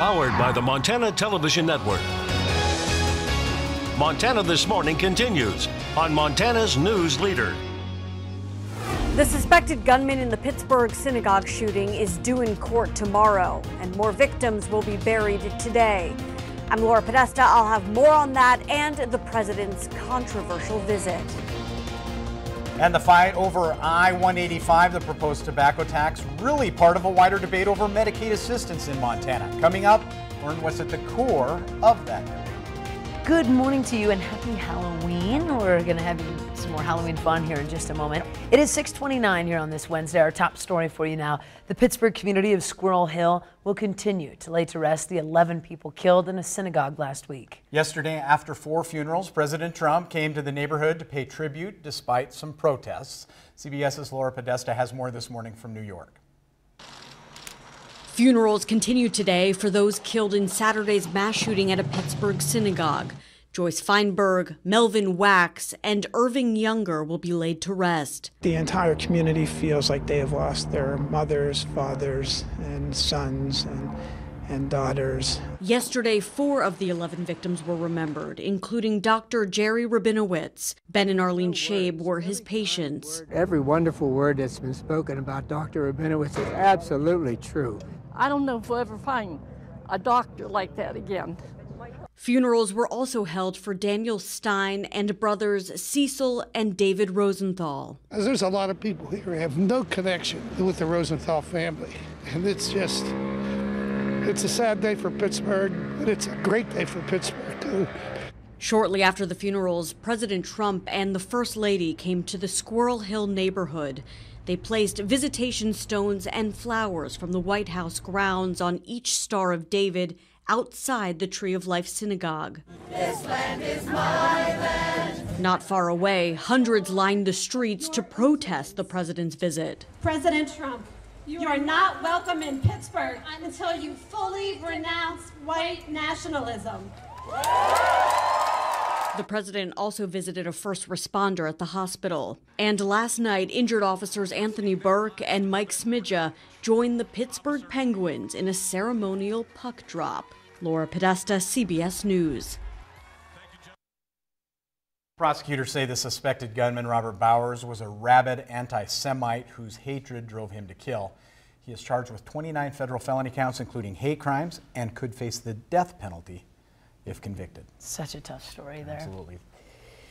Powered by the Montana Television Network. Montana This Morning continues on Montana's News Leader. The suspected gunman in the Pittsburgh synagogue shooting is due in court tomorrow, and more victims will be buried today. I'm Laura Podesta. I'll have more on that and the president's controversial visit. And the fight over I-185, the proposed tobacco tax, really part of a wider debate over Medicaid assistance in Montana. Coming up, learn what's at the core of that debate. Good morning to you and happy Halloween. We're going to have some more Halloween fun here in just a moment. It is 6:29 here on this Wednesday. Our top story for you now. The Pittsburgh community of Squirrel Hill will continue to lay to rest the 11 people killed in a synagogue last week. Yesterday, after 4 funerals, President Trump came to the neighborhood to pay tribute despite some protests. CBS's Laura Podesta has more this morning from New York. Funerals continue today for those killed in Saturday's mass shooting at a Pittsburgh synagogue. Joyce Feinberg, Melvin Wax, and Irving Younger will be laid to rest. The entire community feels like they have lost their mothers, fathers, and sons and daughters. Yesterday, 4 of the 11 victims were remembered, including Dr. Jerry Rabinowitz. Ben and Arlene Shabe were his patients. Every wonderful word that's been spoken about Dr. Rabinowitz is absolutely true. I don't know if we'll ever find a doctor like that again. Funerals were also held for Daniel Stein and brothers Cecil and David Rosenthal. There's a lot of people here who have no connection with the Rosenthal family. And it's a sad day for Pittsburgh, but it's a great day for Pittsburgh, too. Shortly after the funerals, President Trump and the First Lady came to the Squirrel Hill neighborhood. They placed visitation stones and flowers from the White House grounds on each Star of David outside the Tree of Life Synagogue. This land is my land. Not far away, hundreds lined the streets to protest the president's visit. President Trump, you are not welcome in Pittsburgh until you fully renounce white nationalism. The president also visited a first responder at the hospital. And last night, injured officers Anthony Burke and Mike Smidja joined the Pittsburgh Penguins in a ceremonial puck drop. Laura Podesta, CBS News. Prosecutors say the suspected gunman, Robert Bowers, was a rabid anti-Semite whose hatred drove him to kill. He is charged with 29 federal felony counts, including hate crimes, and could face the death penalty if convicted. Such a tough story there. Absolutely.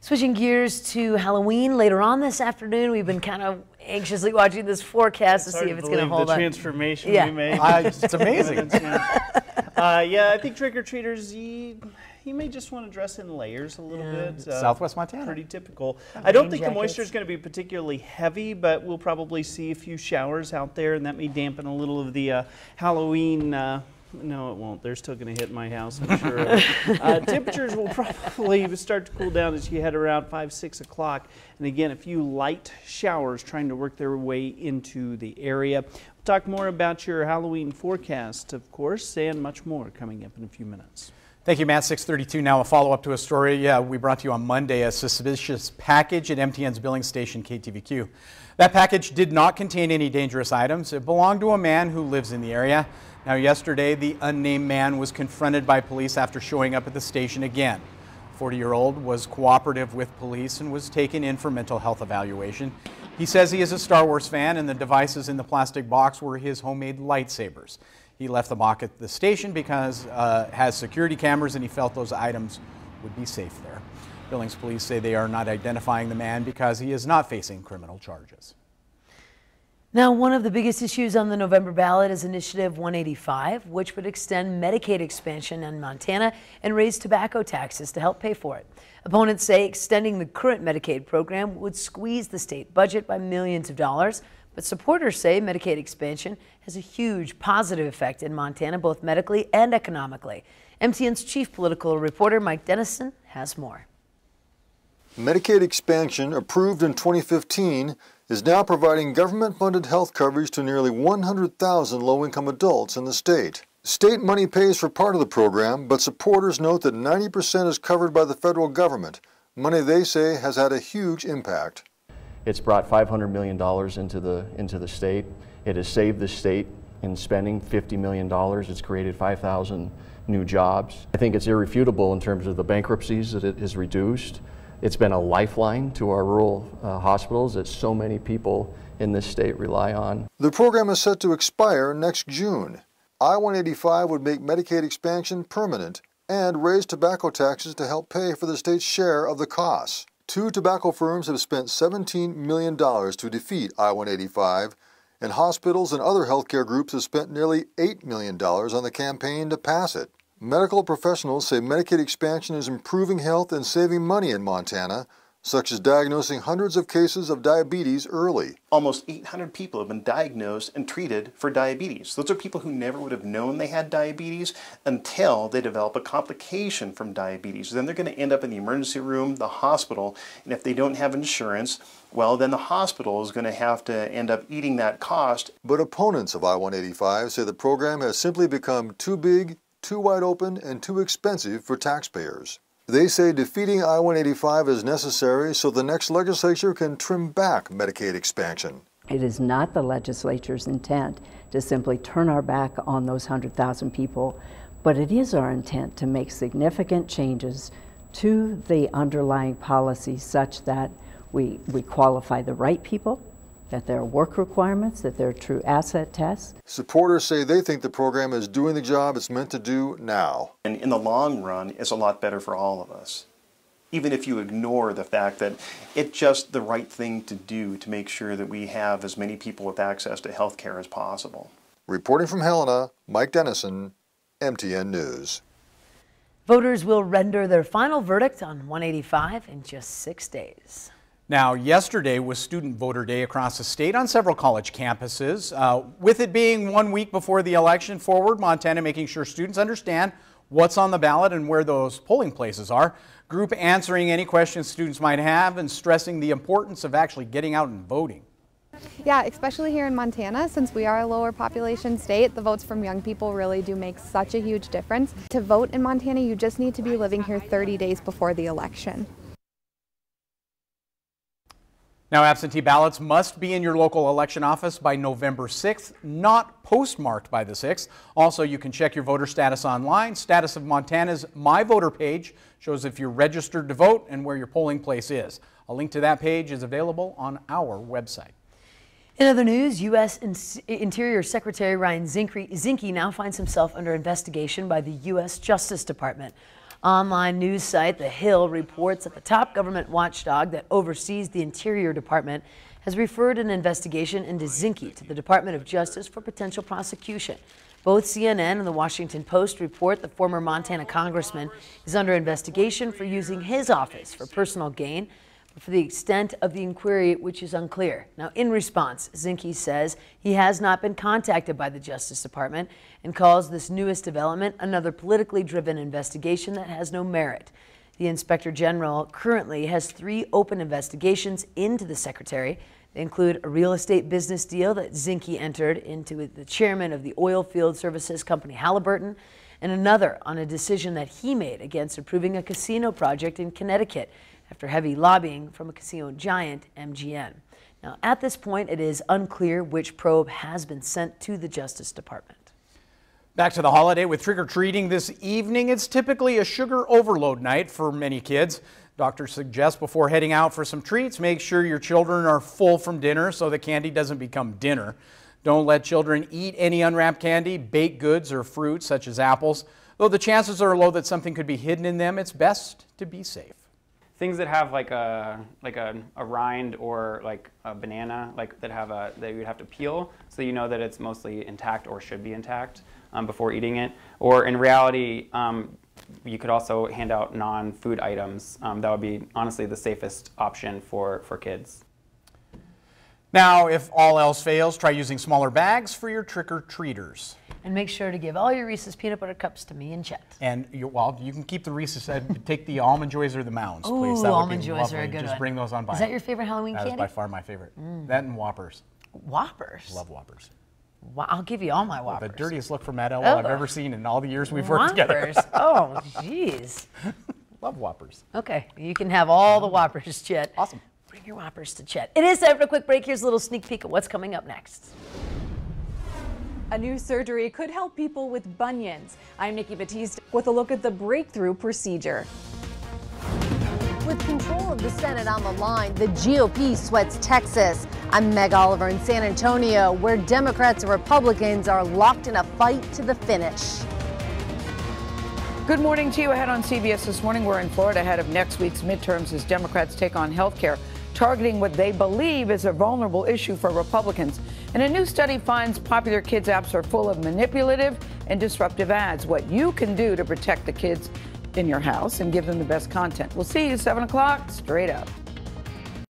Switching gears to Halloween later on this afternoon, we've been kind of anxiously watching this forecast to see if it's going to hold the up. Transformation we made. It's amazing. Yeah, I think trick-or-treaters, you may just want to dress in layers a little bit. Southwest Montana. Pretty typical. I don't think the moisture is going to be particularly heavy, but we'll probably see a few showers out there, and that may dampen a little of the Halloween. No, it won't. They're still going to hit my house, I'm sure. Temperatures will probably start to cool down as you head around 5, 6 o'clock. And again, a few light showers trying to work their way into the area. We'll talk more about your Halloween forecast, of course, and much more coming up in a few minutes. Thank you, Matt. 6:32 now. A follow-up to a story we brought to you on Monday, a suspicious package at MTN's billing station, KTVQ. That package did not contain any dangerous items. It belonged to a man who lives in the area. Now, yesterday, the unnamed man was confronted by police after showing up at the station again. The 40-year-old was cooperative with police and was taken in for mental health evaluation. He says he is a Star Wars fan, and the devices in the plastic box were his homemade lightsabers. He left the box at the station because it has security cameras, and he felt those items would be safe there. Billings police say they are not identifying the man because he is not facing criminal charges. Now, one of the biggest issues on the November ballot is Initiative 185, which would extend Medicaid expansion in Montana and raise tobacco taxes to help pay for it. Opponents say extending the current Medicaid program would squeeze the state budget by millions of dollars, but supporters say Medicaid expansion has a huge positive effect in Montana, both medically and economically. MTN's chief political reporter Mike Dennison has more. Medicaid expansion, approved in 2015, is now providing government-funded health coverage to nearly 100,000 low-income adults in the state. State money pays for part of the program, but supporters note that 90% is covered by the federal government, money they say has had a huge impact. It's brought $500 million into the state. It has saved the state in spending, $50 million. It's created 5,000 new jobs. I think it's irrefutable in terms of the bankruptcies that it has reduced. It's been a lifeline to our rural hospitals that so many people in this state rely on. The program is set to expire next June. I-185 would make Medicaid expansion permanent and raise tobacco taxes to help pay for the state's share of the costs. 2 tobacco firms have spent $17 million to defeat I-185, and hospitals and other healthcare groups have spent nearly $8 million on the campaign to pass it. Medical professionals say Medicaid expansion is improving health and saving money in Montana, such as diagnosing hundreds of cases of diabetes early. Almost 800 people have been diagnosed and treated for diabetes. Those are people who never would have known they had diabetes until they develop a complication from diabetes. Then they're going to end up in the emergency room, the hospital, and if they don't have insurance, well, then the hospital is going to have to end up eating that cost. But opponents of I-185 say the program has simply become too big, too wide open, and too expensive for taxpayers. They say defeating I-185 is necessary so the next legislature can trim back Medicaid expansion. It is not the legislature's intent to simply turn our back on those 100,000 people, but it is our intent to make significant changes to the underlying policies such that we qualify the right people, that there are work requirements, that there are true asset tests. Supporters say they think the program is doing the job it's meant to do now. And in the long run, it's a lot better for all of us. Even if you ignore the fact that it's just the right thing to do to make sure that we have as many people with access to health care as possible. Reporting from Helena, Mike Dennison, MTN News. Voters will render their final verdict on 185 in just 6 days. Now, yesterday was Student Voter Day across the state on several college campuses. With it being 1 week before the election, Forward Montana making sure students understand what's on the ballot and where those polling places are. Group answering any questions students might have and stressing the importance of actually getting out and voting. Yeah, especially here in Montana, since we are a lower population state, the votes from young people really do make such a huge difference. To vote in Montana, you just need to be living here 30 days before the election. Now, absentee ballots must be in your local election office by November 6th, not postmarked by the 6th. Also, you can check your voter status online. Status of Montana's My Voter page shows if you're registered to vote and where your polling place is. A link to that page is available on our website. In other news, U.S. Interior Secretary Ryan Zinke now finds himself under investigation by the U.S. Justice Department. Online news site The Hill reports that the top government watchdog that oversees the Interior Department has referred an investigation into Zinke to the Department of Justice for potential prosecution. Both CNN and the Washington Post report the former Montana congressman is under investigation for using his office for personal gain, but for the extent of the inquiry, which is unclear. Now, in response, Zinke says he has not been contacted by the Justice Department and calls this newest development another politically driven investigation that has no merit. The Inspector General currently has 3 open investigations into the Secretary. They include a real estate business deal that Zinke entered into with the chairman of the oil field services company Halliburton, and another on a decision that he made against approving a casino project in Connecticut after heavy lobbying from a casino giant, MGM. Now, at this point, it is unclear which probe has been sent to the Justice Department. Back to the holiday with trick-or-treating this evening. It's typically a sugar overload night for many kids. Doctors suggest before heading out for some treats, make sure your children are full from dinner so the candy doesn't become dinner. Don't let children eat any unwrapped candy, baked goods, or fruits such as apples. Though the chances are low that something could be hidden in them, it's best to be safe. Things that have like a rind or like a banana, like that you would have to peel, so you know that it's mostly intact or should be intact before eating it. Or in reality, you could also hand out non-food items. That would be honestly the safest option for kids. Now, if all else fails, try using smaller bags for your trick-or-treaters. And make sure to give all your Reese's peanut butter cups to me and Chet. And you can keep the Reese's. Take the Almond Joys or the Mounds, please. Ooh, Almond Joys are a good one. Just bring those on by. Is that your favorite Halloween candy? That is by far my favorite. That and Whoppers. Whoppers? Love Whoppers. Well, I'll give you all my Whoppers. The dirtiest look from Matt Elwell I've ever seen in all the years we've worked together. Oh, jeez. Love Whoppers. Okay, you can have all the Whoppers, Chet. Awesome. Bring your Whoppers to Chet. It is time for a quick break. Here's a little sneak peek of what's coming up next. A new surgery could help people with bunions. I'm Nikki Batiste with a look at the breakthrough procedure. With control of the Senate on the line, the GOP sweats Texas. I'm Meg Oliver in San Antonio, where Democrats and Republicans are locked in a fight to the finish. Good morning to you. Ahead on CBS this morning, we're in Florida ahead of next week's midterms as Democrats take on health care, targeting what they believe is a vulnerable issue for Republicans. And a new study finds popular kids apps are full of manipulative and disruptive ads. What you can do to protect the kids in your house and give them the best content. We'll see you 7 o'clock straight up.